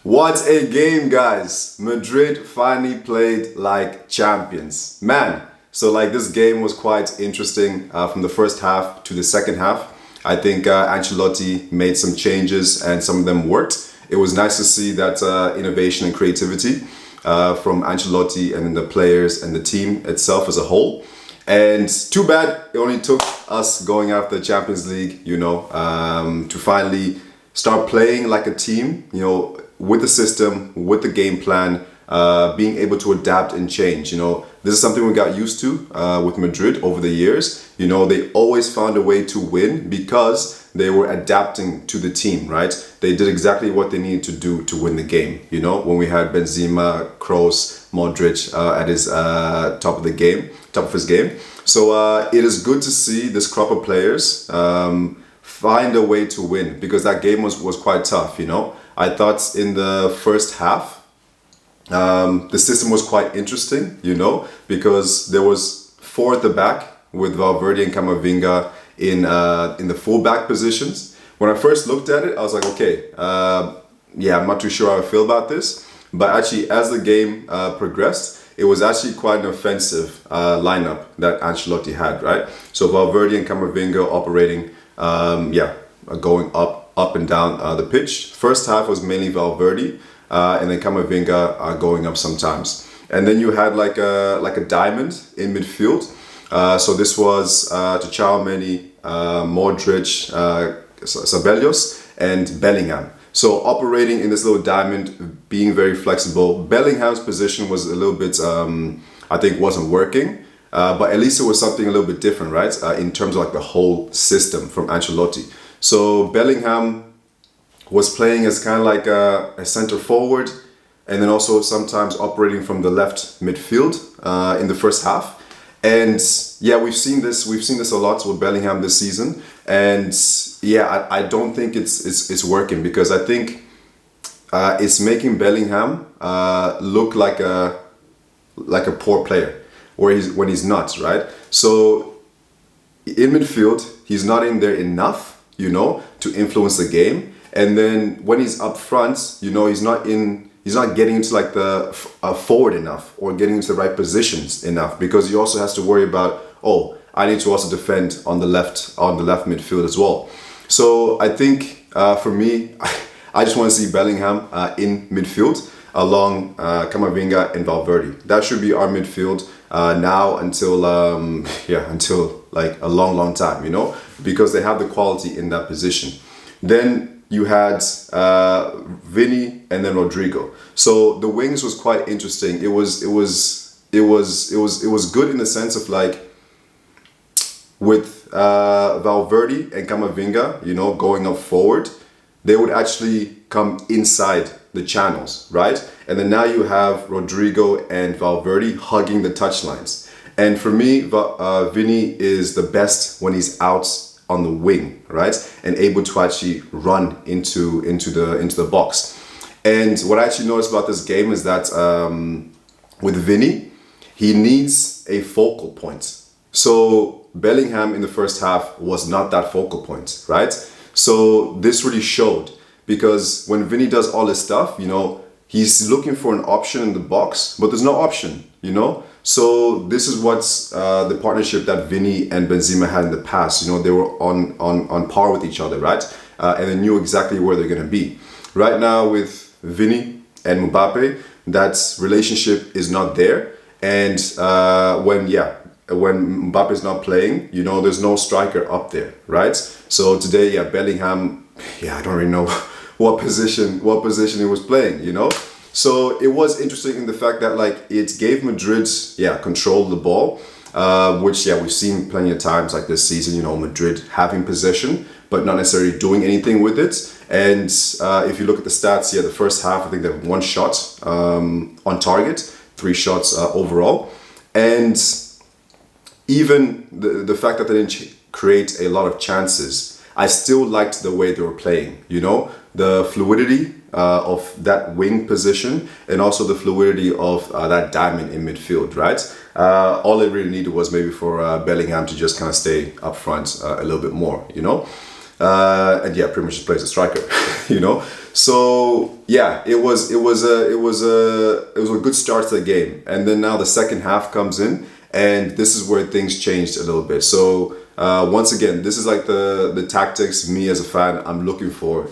What a game, guys. Madrid finally played like champions. Man, so like this game was quite interesting from the first half to the second half. I think Ancelotti made some changes and some of them worked. It was nice to see that innovation and creativity from Ancelotti and then the players and the team itself as a whole. And too bad it only took us going after the Champions League, to finally start playing like a team, with the system, with the game plan, being able to adapt and change. This is something we got used to with Madrid over the years. They always found a way to win because they were adapting to the team, right? They did exactly what they needed to do to win the game. When we had Benzema, Kroos, Modric at his top of his game. So it is good to see this crop of players find a way to win because that game was quite tough. I thought in the first half, the system was quite interesting, because there was four at the back with Valverde and Camavinga in the full-back positions. When I first looked at it, I was like, okay, I'm not too sure how I feel about this. But actually, as the game progressed, it was actually quite an offensive lineup that Ancelotti had, right? So Valverde and Camavinga operating, going up and down the pitch. First half was mainly Valverde, and then Camavinga going up sometimes. And then you had like a diamond in midfield. So this was Tchouaméni, Modric, Ceballos, and Bellingham. So operating in this little diamond, being very flexible. Bellingham's position was a little bit, I think, wasn't working. But at least it was something a little bit different, right? In terms of like the whole system from Ancelotti. So Bellingham was playing as kind of like a center forward, and then also sometimes operating from the left midfield in the first half. And yeah, we've seen this a lot with Bellingham this season. And yeah, I don't think it's working because I think it's making Bellingham look like a poor player, when he's not, right? So in midfield, he's not in there enough, to influence the game. And then when he's up front, he's not getting into like the forward enough or getting into the right positions enough because he also has to worry about, I need to also defend on the left midfield as well. So I think for me, I just want to see Bellingham in midfield along Camavinga and Valverde. That should be our midfield now until like a long time, because they have the quality in that position. Then you had Vini and then Rodrigo. So the wings was quite interesting. It was good in the sense of like with Valverde and Camavinga, going up forward, they would actually come inside the channels, right? And then now you have Rodrigo and Valverde hugging the touchlines. And for me, Vini is the best when he's out on the wing, right? And able to actually run into the box. And what I actually noticed about this game is that with Vini, he needs a focal point. So Bellingham in the first half was not that focal point, right? So this really showed because when Vini does all this stuff, he's looking for an option in the box, but there's no option, So this is what's the partnership that Vini and Benzema had in the past. They were on par with each other, right? And they knew exactly where they're going to be. Right now with Vini and Mbappe, that relationship is not there. And when Mbappe is not playing, there's no striker up there, right? So today, Bellingham, I don't really know what position he was playing, So it was interesting in the fact that like it gave Madrid control of the ball, which we've seen plenty of times like this season, Madrid having possession but not necessarily doing anything with it. And if you look at the stats, the first half I think they had one shot on target, 3 shots overall, and even the fact that they didn't create a lot of chances, I still liked the way they were playing, the fluidity of that wing position and also the fluidity of that diamond in midfield, right? All it really needed was maybe for Bellingham to just kind of stay up front a little bit more, and pretty much just plays a striker, So yeah, it was a good start to the game, and then now the second half comes in, and this is where things changed a little bit. So once again, this is like the tactics me as a fan I'm looking for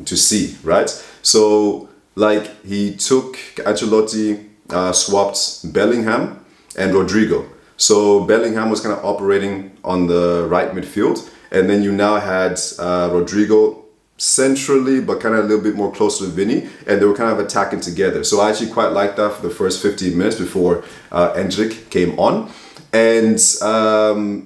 to see, right? So like he took Ancelotti swapped Bellingham and Rodrigo. So Bellingham was kind of operating on the right midfield, and then you now had Rodrigo centrally, but kind of a little bit more close to Vini, and they were kind of attacking together. So I actually quite liked that for the first 15 minutes before Endrick came on. And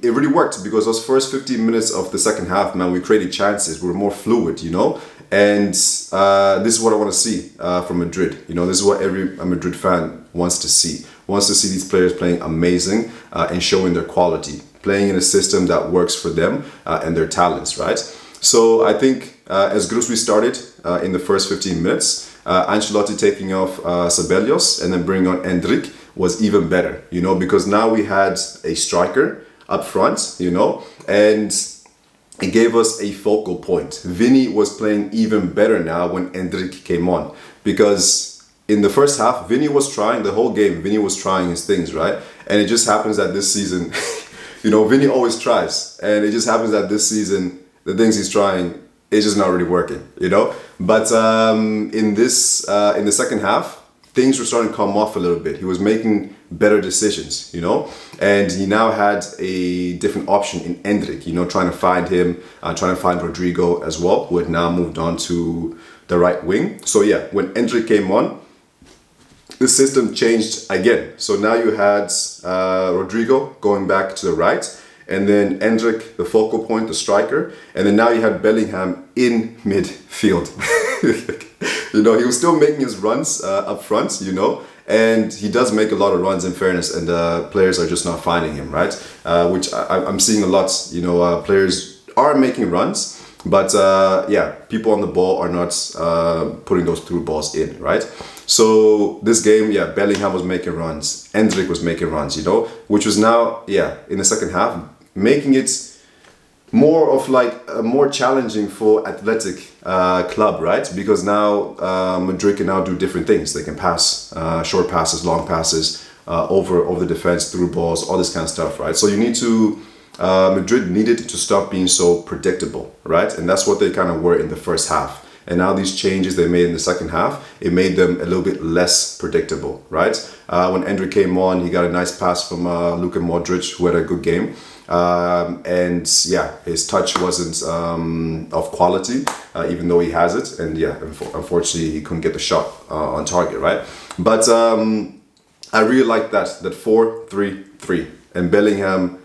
it really worked because those first 15 minutes of the second half, man, we created chances. We were more fluid, you know? And this is what I want to see from Madrid. You know, this is what every Madrid fan wants to see. Wants to see these players playing amazing and showing their quality. Playing in a system that works for them and their talents, right? So I think as good as we started in the first 15 minutes, Ancelotti taking off Ceballos and then bringing on Endrick was even better, you know, because now we had a striker up front, you know, and it gave us a focal point. Vini was playing even better now when Endrick came on, because in the first half, Vini was trying the whole game. Vini was trying his things, right? And it just happens that this season, you know, Vini always tries, and it just happens that this season, the things he's trying, it's just not really working, you know. But in the second half, things were starting to come off a little bit. He was making better decisions, you know, and he now had a different option in Endrick, you know, trying to find him, trying to find Rodrigo as well, who had now moved on to the right wing. So yeah, when Endrick came on, the system changed again. So now you had Rodrigo going back to the right, and then Endrick, the focal point, the striker, and then now you had Bellingham in midfield. You know, he was still making his runs up front, you know, and he does make a lot of runs in fairness, and players are just not finding him, right? Which I'm seeing a lot, you know, players are making runs, but yeah, people on the ball are not putting those through balls in, right? So this game, yeah, Bellingham was making runs, Endrick was making runs, you know, which was now, yeah, in the second half, making it more of like more challenging for athletic club, right? Because now Madrid can now do different things. They can pass short passes, long passes, over the defense, through balls, all this kind of stuff, right? So you need to, Madrid needed to stop being so predictable, right? And that's what they kind of were in the first half. And now these changes they made in the second half, it made them a little bit less predictable, right? When Endrick came on, he got a nice pass from Luka Modric, who had a good game. And yeah, his touch wasn't of quality, even though he has it. And yeah, unfortunately, he couldn't get the shot on target, right? But I really like that 4-3-3 and Bellingham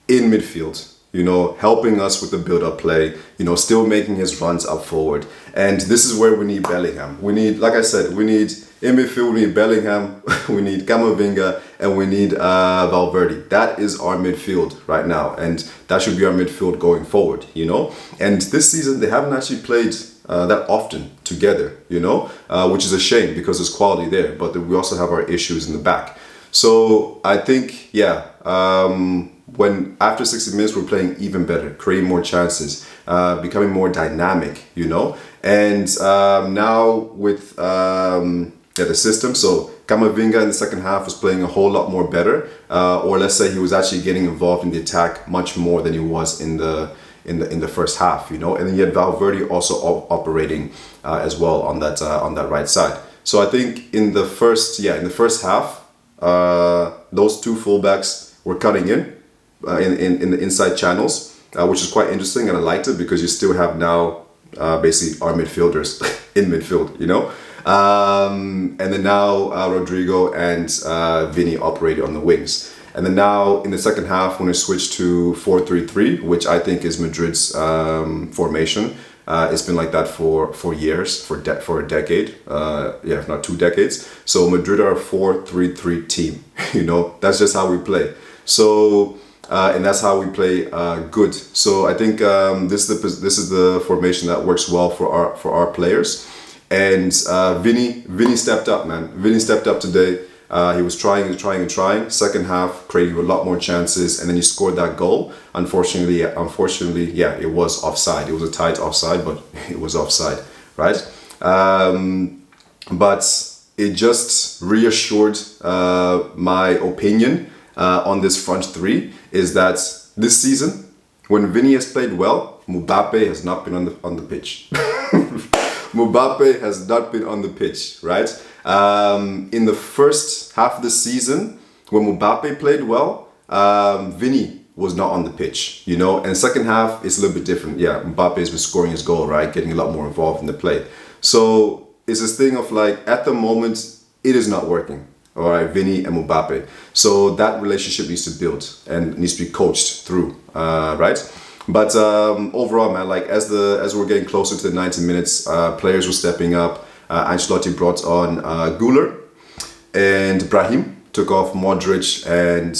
in midfield, you know, helping us with the build-up play, you know, still making his runs up forward. And this is where we need Bellingham. We need, like I said, we need in midfield, we need Bellingham, we need Camavinga, and we need Valverde. That is our midfield right now, and that should be our midfield going forward, you know. And this season, they haven't actually played that often together, you know, which is a shame because there's quality there, but we also have our issues in the back. So I think, yeah, when after 60 minutes we're playing even better, creating more chances, becoming more dynamic, you know. And now with the system, so Camavinga in the second half was playing a whole lot more better, or let's say he was actually getting involved in the attack much more than he was in the first half, you know. And then you had Valverde also operating as well on that right side. So I think in the first half, those two fullbacks were cutting in the inside channels, which is quite interesting, and I liked it because you still have now basically our midfielders in midfield, you know. And then now Rodrigo and Vini operated on the wings. And then now in the second half, when we switched to 4-3-3, which I think is Madrid's formation, it's been like that for years, for a decade, yeah, if not 2 decades. So Madrid are a 4-3-3 team. You know, that's just how we play. So and that's how we play good. So I think this is the formation that works well for our players. And Vini stepped up, man. Vini stepped up today. He was trying. Second half, creating a lot more chances, and then he scored that goal. Unfortunately, yeah, it was offside. It was a tight offside, but it was offside. right? But it just reassured my opinion on this front three is that this season, when Vini has played well, Mbappe has not been on the pitch. Mbappe has not been on the pitch, right? In the first half of the season, when Mbappe played well, Vini was not on the pitch, you know? And second half, it's a little bit different. Yeah, Mbappe has been scoring his goal, right? Getting a lot more involved in the play. So it's this thing of like, at the moment, it is not working. All right, Vini and Mbappe. So that relationship needs to build and needs to be coached through, right? But overall, man, like as we're getting closer to the 90 minutes, players were stepping up. Ancelotti brought on Güler, and Brahim took off Modric and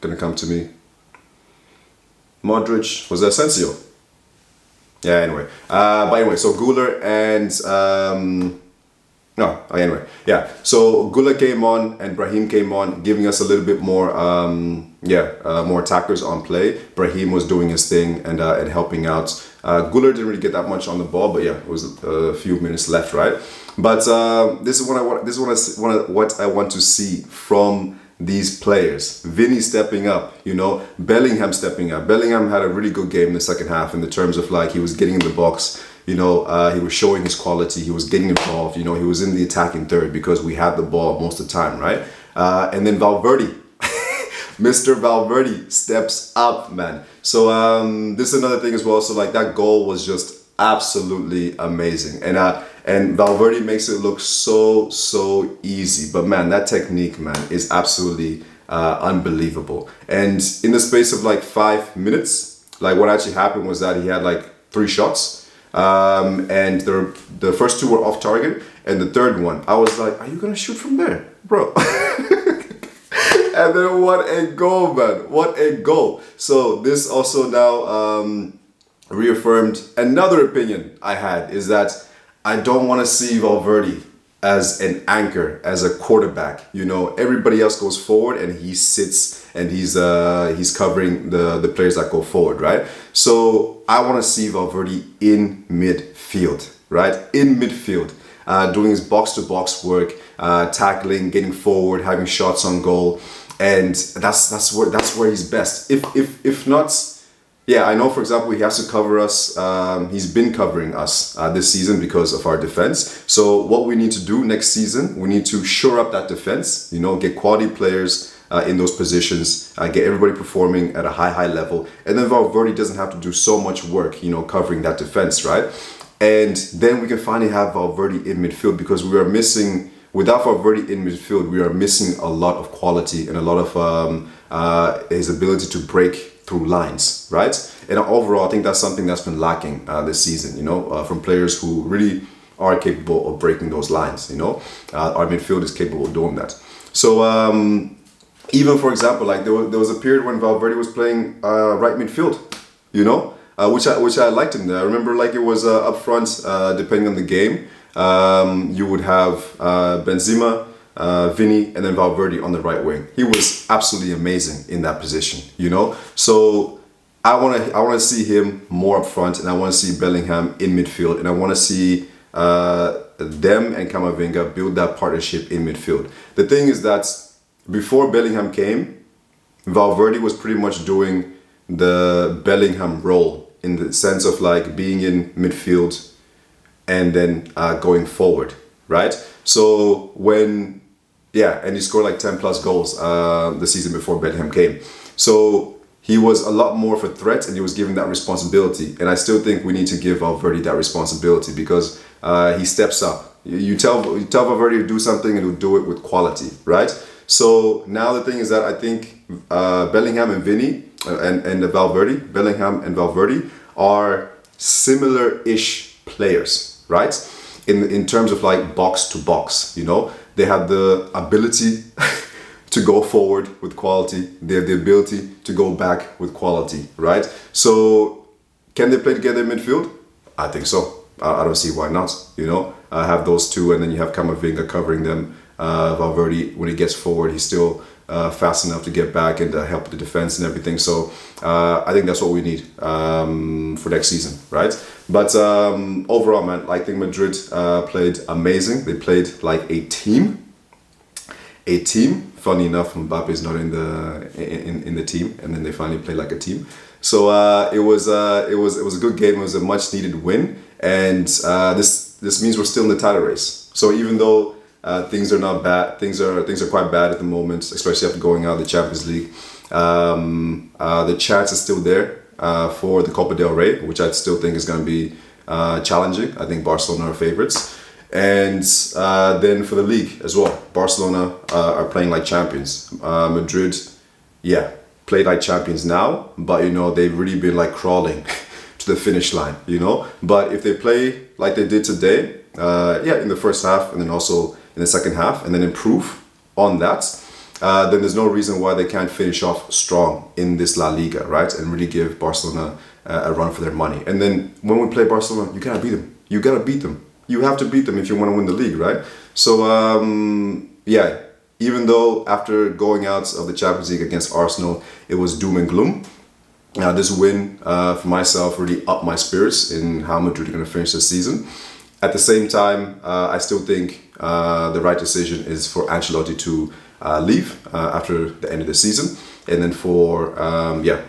gonna come to me. Modric was Asensio. Yeah, anyway. But anyway, so Güler and no, anyway, yeah. So Güler came on and Brahim came on, giving us a little bit more, more attackers on play. Brahim was doing his thing and helping out. Güler didn't really get that much on the ball, but yeah, it was a few minutes left, right? But this is what I want to see from these players. Vini stepping up, you know, Bellingham stepping up. Bellingham had a really good game in the second half in the terms of like he was getting in the box. You know, he was showing his quality. He was getting involved. You know, he was in the attacking third because we had the ball most of the time, right? And then Valverde, Mr. Valverde steps up, man. So this is another thing as well. So like that goal was just absolutely amazing, and Valverde makes it look so easy. But man, that technique, man, is absolutely unbelievable. And in the space of like 5 minutes, like what actually happened was that he had like 3 shots. And the first 2 were off target, and the third one, I was like, are you gonna shoot from there, bro? And then what a goal, man, what a goal. So this also now reaffirmed another opinion I had, is that I don't want to see Valverde as an anchor, as a quarterback. You know, everybody else goes forward and he sits and he's covering the players that go forward, right? So I want to see Valverde in midfield, right? In midfield, doing his box-to-box work, tackling, getting forward, having shots on goal, and that's where he's best. If not, yeah, I know, for example, he has to cover us. He's been covering us this season because of our defense. So what we need to do next season, we need to shore up that defense, you know, get quality players in those positions, get everybody performing at a high level. And then Valverde doesn't have to do so much work, you know, covering that defense, right? And then we can finally have Valverde in midfield, because we are missing, without Valverde in midfield, we are missing a lot of quality and a lot of his ability to break through lines, right? And overall, I think that's something that's been lacking this season, you know, from players who really are capable of breaking those lines, you know. Our midfield is capable of doing that. So even, for example, like there was a period when Valverde was playing right midfield, you know, which I liked him there. I remember like it was up front, depending on the game, you would have Benzema, Vini, and then Valverde on the right wing. He was absolutely amazing in that position, you know. So I want to see him more up front, and I want to see Bellingham in midfield, and I want to see them and Camavinga build that partnership in midfield. The thing is that before Bellingham came, Valverde was pretty much doing the Bellingham role in the sense of like being in midfield and then going forward, right? So when, yeah, and he scored like 10 plus goals the season before Bellingham came. So he was a lot more of a threat, and he was given that responsibility. And I still think we need to give Valverde that responsibility, because he steps up. You tell Valverde to do something and he'll do it with quality, right? So now the thing is that I think Bellingham and Vini and Valverde, Bellingham and Valverde are similar-ish players, right? In terms of like box to box, you know, they have the ability to go forward with quality. They have the ability to go back with quality, right? So can they play together in midfield? I think so. I don't see why not, you know. Have those two, and then you have Camavinga covering them. Valverde, when he gets forward, he's still fast enough to get back and help the defense and everything. So I think that's what we need for next season, right? But overall, man, I think Madrid played amazing. They played like a team. A team. Funny enough, Mbappe is not in the team, and then they finally played like a team. So it was a good game. It was a much needed win, and this means we're still in the title race. So even though things are not bad, things are quite bad at the moment, especially after going out of the Champions League. The chance is still there for the Copa del Rey, which I still think is going to be challenging. I think Barcelona are favorites. And then for the league as well, Barcelona are playing like champions. Madrid, yeah, play like champions now, but you know, they've really been like crawling to the finish line, you know. But if they play like they did today, yeah, in the first half and then also in the second half, and then improve on that, then there's no reason why they can't finish off strong in this La Liga, right? And really give Barcelona a run for their money. And then when we play Barcelona, you gotta beat them. You gotta beat them. You have to beat them if you want to win the league, right? So, yeah, even though after going out of the Champions League against Arsenal, it was doom and gloom, this win for myself really upped my spirits in how Madrid are going to finish this season. At the same time, I still think the right decision is for Ancelotti to leave after the end of the season, and then for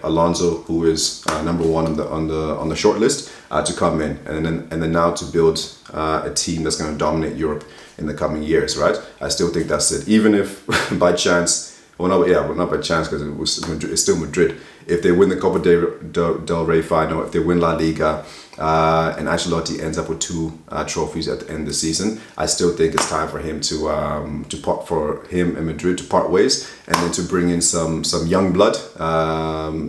Alonso, who is number one on the short list, to come in, and then now to build a team that's going to dominate Europe in the coming years, right? I still think that's it. Even if by chance, not by chance, because it's still Madrid. If they win the Copa del Rey final, if they win La Liga, and Ancelotti ends up with 2 trophies at the end of the season, I still think it's time for him for him and Madrid to part ways, and then to bring in some young blood,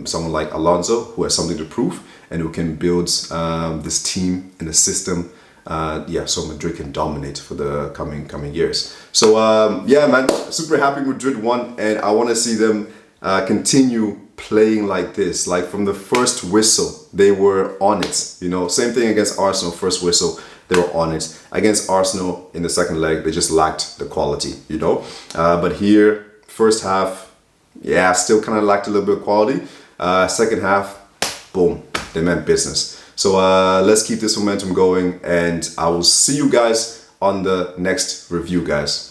someone like Alonso, who has something to prove and who can build this team and the system. So Madrid can dominate for the coming years. So yeah, man, super happy Madrid won, and I want to see them continue playing like this. Like from the first whistle, they were on it. You know, same thing against Arsenal. First whistle, they were on it. Against Arsenal in the second leg, they just lacked the quality. You know, but here, first half, yeah, still kind of lacked a little bit of quality. Second half, boom, they meant business. So let's keep this momentum going, and I will see you guys on the next review, guys.